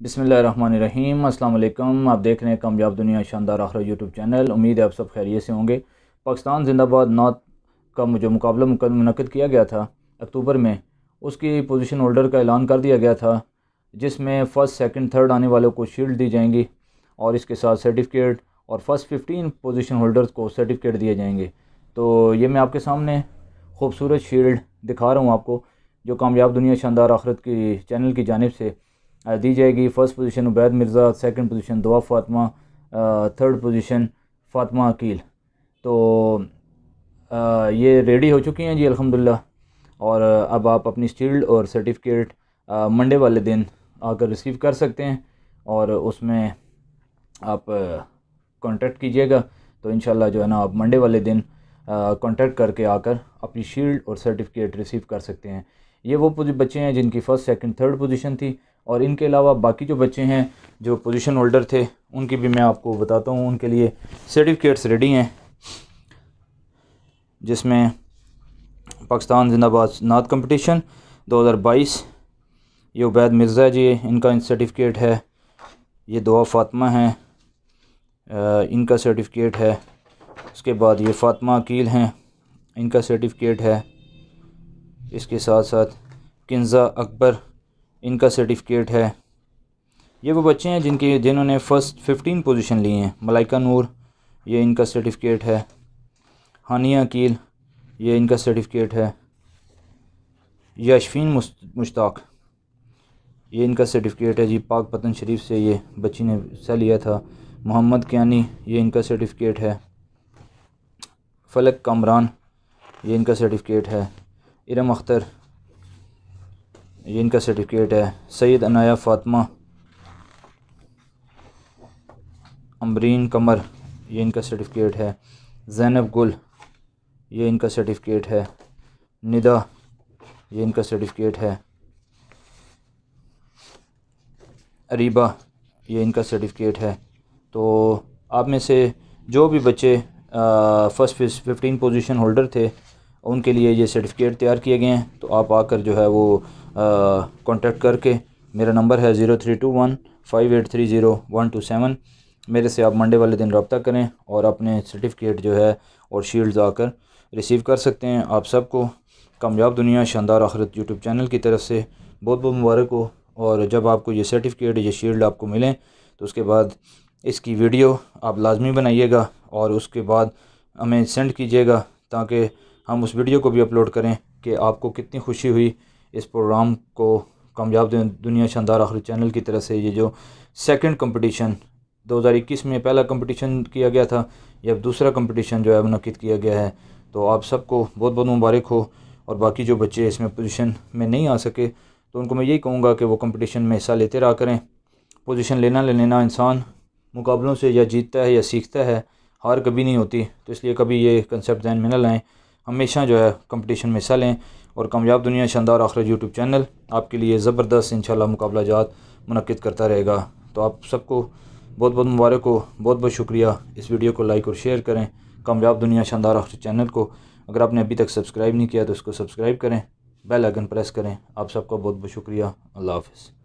बिस्मिल्लाहिर्रहमानिर्रहीम। अस्सलाम वालेकुम। आप देख रहे हैं कामयाब दुनिया शानदार आखिरत यूट्यूब चैनल। उम्मीद है आप सब खैरियत से होंगे। पाकिस्तान जिंदाबाद नॉर्थ का जो मुकाबला मुनक़िद किया गया था अक्टूबर में, उसकी पोजीशन होल्डर का ऐलान कर दिया गया था, जिसमें फ़र्स्ट सेकंड थर्ड आने वालों को शील्ड दी जाएंगी और इसके साथ सर्टिफिकेट, और फर्स्ट 15 पोजीशन होल्डर्स को सर्टिफिकेट दिए जाएंगे। तो ये मैं आपके सामने खूबसूरत शील्ड दिखा रहा हूँ आपको, जो कामयाब दुनिया शानदार आखिरत की चैनल की जानिब से दी जाएगी। First position Ubaid Mirza, second position दुआ फ़ातिमा, थर्ड पोजीशन फ़ातिमा अकील। तो ये रेडी हो चुकी हैं जी अल्हम्दुलिल्लाह। और अब आप अपनी शील्ड और सर्टिफिकेट मंडे वाले दिन आकर रिसीव कर सकते हैं, और उसमें आप कांटेक्ट कीजिएगा। तो इंशाल्लाह जो है ना, आप मंडे वाले दिन कांटेक्ट करके आकर अपनी शील्ड और सर्टिफिकेट रिसीव कर सकते हैं। ये वो बच्चे हैं जिनकी फ़र्स्ट सेकंड थर्ड पोजीशन थी, और इनके अलावा बाकी जो बच्चे हैं जो पोजीशन होल्डर थे, उनकी भी मैं आपको बताता हूँ। उनके लिए सर्टिफिकेट्स रेडी हैं, जिसमें पाकिस्तान जिंदाबाद नात कंपटीशन 2022, ये उबैद मिर्ज़ा जी इनका सर्टिफिकेट है। ये दुआ फ़ातिमा हैं, इनका सर्टिफिकेट है। उसके बाद ये फ़ातिमा अकील हैं, इनका सर्टिफिकेट है। इसके साथ साथ किंज़ा अकबर, इनका सर्टिफिकेट है। ये वो बच्चे हैं जिन्होंने फ़र्स्ट 15 पोजीशन ली हैं। मलाइका नूर, ये इनका सर्टिफिकेट है। हानिया अकील, ये इनका सर्टिफिकेट है। यशफीन मुश्ताक, ये इनका सर्टिफिकेट है जी। पाक पतन शरीफ से ये बच्ची ने हिस्सा लिया था। मोहम्मद कियानी, ये इनका सर्टिफिकेट है। फ़लक कामरान, ये इनका सर्टिफिकेट है। इरम अख्तर, ये इनका सर्टिफिकेट है। सैयद अनाया फ़ातिमा, अमरीन कमर, ये इनका सर्टिफिकेट है। ज़ैनब गुल, ये इनका सर्टिफिकेट है। निदा, ये इनका सर्टिफिकेट है। अरीबा, ये इनका सर्टिफिकेट है। तो आप में से जो भी बच्चे फ़र्स्ट 15 पोजीशन होल्डर थे, उनके लिए ये सर्टिफिकेट तैयार किए गए हैं। तो आप आकर जो है वो कांटेक्ट करके, मेरा नंबर है 03215830 127, मेरे से आप मंडे वाले दिन रब्ता करें और अपने सर्टिफिकेट जो है और शील्ड्स आकर रिसीव कर सकते हैं। आप सबको कामयाब दुनिया शानदार आखिरत यूट्यूब चैनल की तरफ से बहुत बहुत मुबारक हो। और जब आपको ये सर्टिफिकेट, ये शील्ड आपको मिलें, तो उसके बाद इसकी वीडियो आप लाजमी बनाइएगा और उसके बाद हमें सेंड कीजिएगा, ताकि हम उस वीडियो को भी अपलोड करें कि आपको कितनी खुशी हुई इस प्रोग्राम को कामयाब दुनिया शानदार आखिरत चैनल की तरफ से। ये जो सेकंड कंपटीशन 2021 में पहला कंपटीशन किया गया था, ये अब दूसरा कंपटीशन जो है मुनक़िद किया गया है। तो आप सबको बहुत बहुत मुबारक हो। और बाकी जो बच्चे इसमें पोजीशन में नहीं आ सके, तो उनको मैं यही कहूँगा कि वो कंपटीशन में हिस्सा लेते रहा करें। पोजीशन लेना इंसान मुकाबलों से या जीतता है या सीखता है, हार कभी नहीं होती। तो इसलिए कभी ये कंसेप्ट ध्यान में न लाएँ, हमेशा जो है कंपटीशन में हिस्सा लें। और कामयाब दुनिया शानदार आखिरत यूट्यूब चैनल आपके लिए ज़बरदस्त इंशाल्लाह मुकाबला जात मुनक़िद करता रहेगा। तो आप सबको बहुत बहुत मुबारक हो, बहुत बहुत शुक्रिया। इस वीडियो को लाइक और शेयर करें, कामयाब दुनिया शानदार आखिरत चैनल को अगर आपने अभी तक सब्सक्राइब नहीं किया तो इसको सब्सक्राइब करें, बेल आइकन प्रेस करें। आप सबका बहुत बहुत शुक्रिया। अल्लाह हाफ़िज़।